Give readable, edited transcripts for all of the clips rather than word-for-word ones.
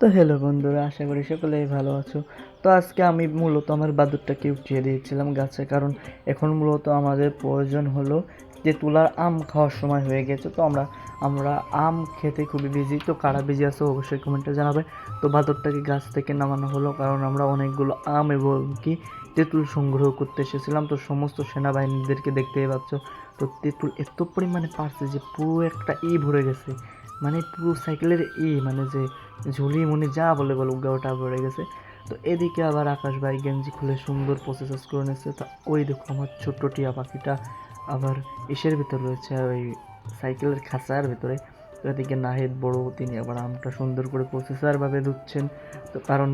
তো হ্যালো বন্ধুরা, আশা করি সকলেই ভালো আছো। তো আজকে আমি মূলত আমার বাদুরটাকে উঠিয়ে দিয়েছিলাম গাছে, কারণ এখন মূলত আমাদের প্রয়োজন হলো যে তুলার আম খাওয়ার সময় হয়ে গেছে। তো আমরা আমরা আম খেতে খুবই বিজি। তো কারা বিজি আছো অবশ্যই কমেন্টে জানাবে। তো বাদুরটাকে গাছ থেকে নামানো হলো, কারণ আমরা অনেকগুলো আম এবং কি তেঁতুল সংগ্রহ করতে এসেছিলাম। তো সমস্ত সেনাবাহিনীদেরকে দেখতেই পাচ্ছ। তো তেঁতুল এত পরিমাণে পারছে যে পুরো একটা ভরে গেছে, মানে পুরো সাইকেলের মানে যে ঝুলি মুনি যা বলে বলুক ওটা ভরে গেছে। তো এদিকে আবার আকাশ ভাই গেঞ্জি খুলে সুন্দর প্রসেস করে নিচ্ছে। তা ওই দেখো আমার ছোট্ট টিয়া পাখিটা আবার ইসের ভিতর রয়েছে, ওই সাইকেলের খাঁচার ভিতরে। তো এদিকে নাহিদ বড়, তিনি আবার আমটা সুন্দর করে প্রসেসারভাবে ধুচ্ছেন। তো কারণ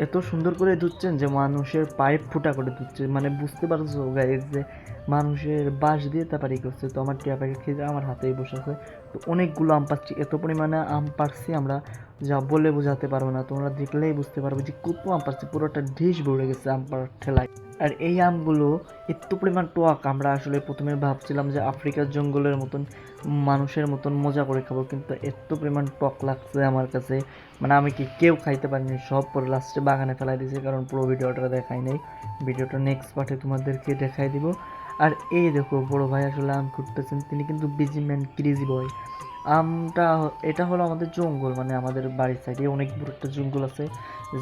এত সুন্দর করে ধুচ্ছেন যে মানুষের পাইপ ফুটা করে ধুচ্ছে, মানে বুঝতে পারছো গাইজ যে মানুষের বাঁশ দিয়ে তারপরে করছে। তো আমার টিয়া পাখি খেয়ে আমার হাতেই বসেছে। তো অনেকগুলো আম পাচ্ছি, এত পরিমাণে আম পারছি আমরা যা বলে বোঝাতে পারবো না। তোমরা দেখলেই বুঝতে পারবে যে কত আম পাচ্ছি, পুরোটা ডিশ ভরে গেছে আম পাড়ার ঠেলায়। আর এই আমগুলো এত পরিমাণ টক, আমরা আসলে প্রথমে ভাবছিলাম যে আফ্রিকার জঙ্গলের মতন মানুষের মতন মজা করে খাবো, কিন্তু এত পরিমাণ টক লাগছে আমার কাছে, মানে আমি কি কেউ খাইতে পারিনি। সব পরে লাস্টে বাগানে ফেলাই দিয়েছে, কারণ পুরো ভিডিওটা দেখাই নেই। ভিডিওটা নেক্সট পার্টে তোমাদেরকে দেখাই দিব। আর এই দেখো বড় ভাই আসলে আম খুঁড়তেছেন, তিনি কিন্তু বিজি ম্যান, ক্রেজি বয়। আমটা এটা হলো আমাদের জঙ্গল, মানে আমাদের বাড়ির সাইডে অনেক বড় একটা জঙ্গল আছে।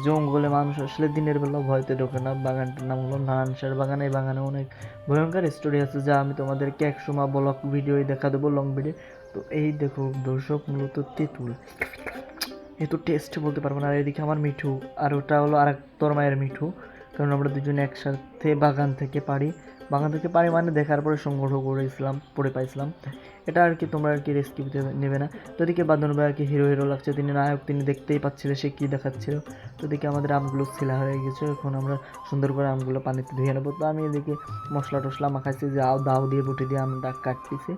জঙ্গলে মানুষ আসলে দিনের বেলা ভয়তে ঢোকে না। বাগানটার নাম হলো নারায়ণসার বাগান। এই বাগানে অনেক ভয়ঙ্কর স্টোরি আছে, যা আমি তোমাদেরকে একসময় ব্লগ ভিডিও দেখা দেবো, লং ভিডিও। তো এই দেখো দর্শক, মূলত তেঁতুল এত টেস্ট বলতে পারবো না। আর এদিকে আমার মিঠু, আর ওটা হলো আর এক তোর মায়ের মিঠু, কারণ আমরা দুজনে একসাথে বাগান থেকে পারি মানে দেখার পরে সংগ্রহ করেছিলাম, পড়ে পাইছিলাম। এটা আর কি তোমরা আর কি রেস্কিউতে নেবে না। তো এদিকে বাদন ভাই আর কি হিরো হিরো লাগছে, তিনি নায়ক, তিনি দেখতেই পাচ্ছিল সে কী দেখাচ্ছিল। তো এদিকে আমাদের আমগুলো ছিলা হয়ে গেছে, এখন আমরা সুন্দর করে আমগুলো পানিতে ধুয়ে নেবো। তো আমি এদিকে মশলা টশলা মাখাইছি, যে দাও দিয়ে বটি দিয়ে আমটা কাটতেছি।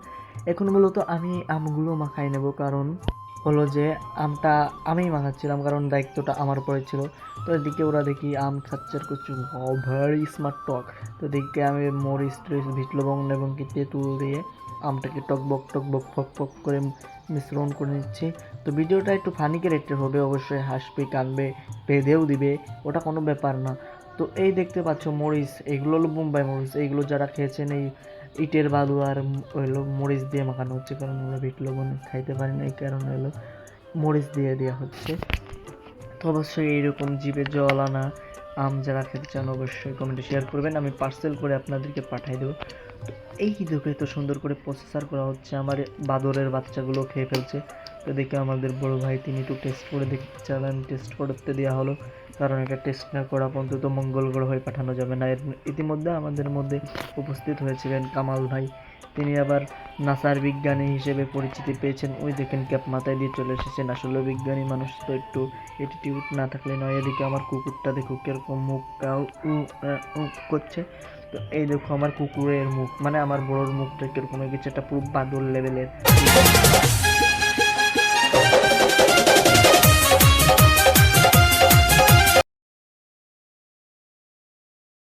এখন মূলত আমি আমগুলো মাখাই নেব, কারণ হলো যে আমটা আমি মাখাচ্ছিলাম, কারণ দায়িত্বটা আমার উপরে ছিল। তো এদিকে ওরা দেখি আম খাচ্ছে আর করছে ভেরি স্মার্ট টক। তো এদিকে আমি মরিচ টরিচ বিট লবঙ্গ এবং কি তেঁতুল দিয়ে আমটাকে টকবক ফক ফক করে মিশ্রণ করে নিচ্ছি। তো ভিডিওটা একটু ফানি ক্যারেক্টার হবে, অবশ্যই হাসবে কানবে বেঁধেও দিবে, ওটা কোনো ব্যাপার না। তো এই দেখতে পাচ্ছ মরিচ, এগুলো হলো বোম্বাই মরিচ। এইগুলো যারা খেয়েছেন এই ইটের বালু আর হলো মরিচ দিয়ে মাখানো হচ্ছে, কারণ আমরা বিট লবণ খাইতে পারি না, এই কারণে হলো মরিচ দিয়ে দেওয়া হচ্ছে। তো অবশ্যই এইরকম জিভে জল আনা আম যারা খেতে চান অবশ্যই কমেন্টে শেয়ার করবেন, আমি পার্সেল করে আপনাদেরকে পাঠিয়ে দেবো। তো এই দেখে এত সুন্দর করে প্রসেসার করা হচ্ছে, আমার বাদরের বাচ্চাগুলো খেয়ে ফেলছে। তো দেখে আমাদের বড় ভাই তিনি একটু টেস্ট করে দেখতে চান, টেস্ট করতে দেওয়া হলো, কারণ এটা টেস্ট না করা পর্যন্ত তো মঙ্গল গ্রহে পাঠানো যাবে না। ইতিমধ্যে আমাদের মধ্যে উপস্থিত হয়েছিলেন কামাল ভাই, তিনি আবার নাসার বিজ্ঞানী হিসেবে পরিচিতি পেয়েছেন। ওই দেখেন ক্যাপ মাথায় দিয়ে চলে এসেছেন। আসলে বিজ্ঞানী মানুষ তো একটু অ্যাটিটিউড না থাকলে নয়। এদিকে আমার কুকুরটা দেখো কিরকম মুখ করছে। তো এই দেখো আমার কুকুরের মুখ, মানে আমার বড়োর মুখটা কিরকম হয়ে গেছে, এটা পুরো বাদর লেভেলের।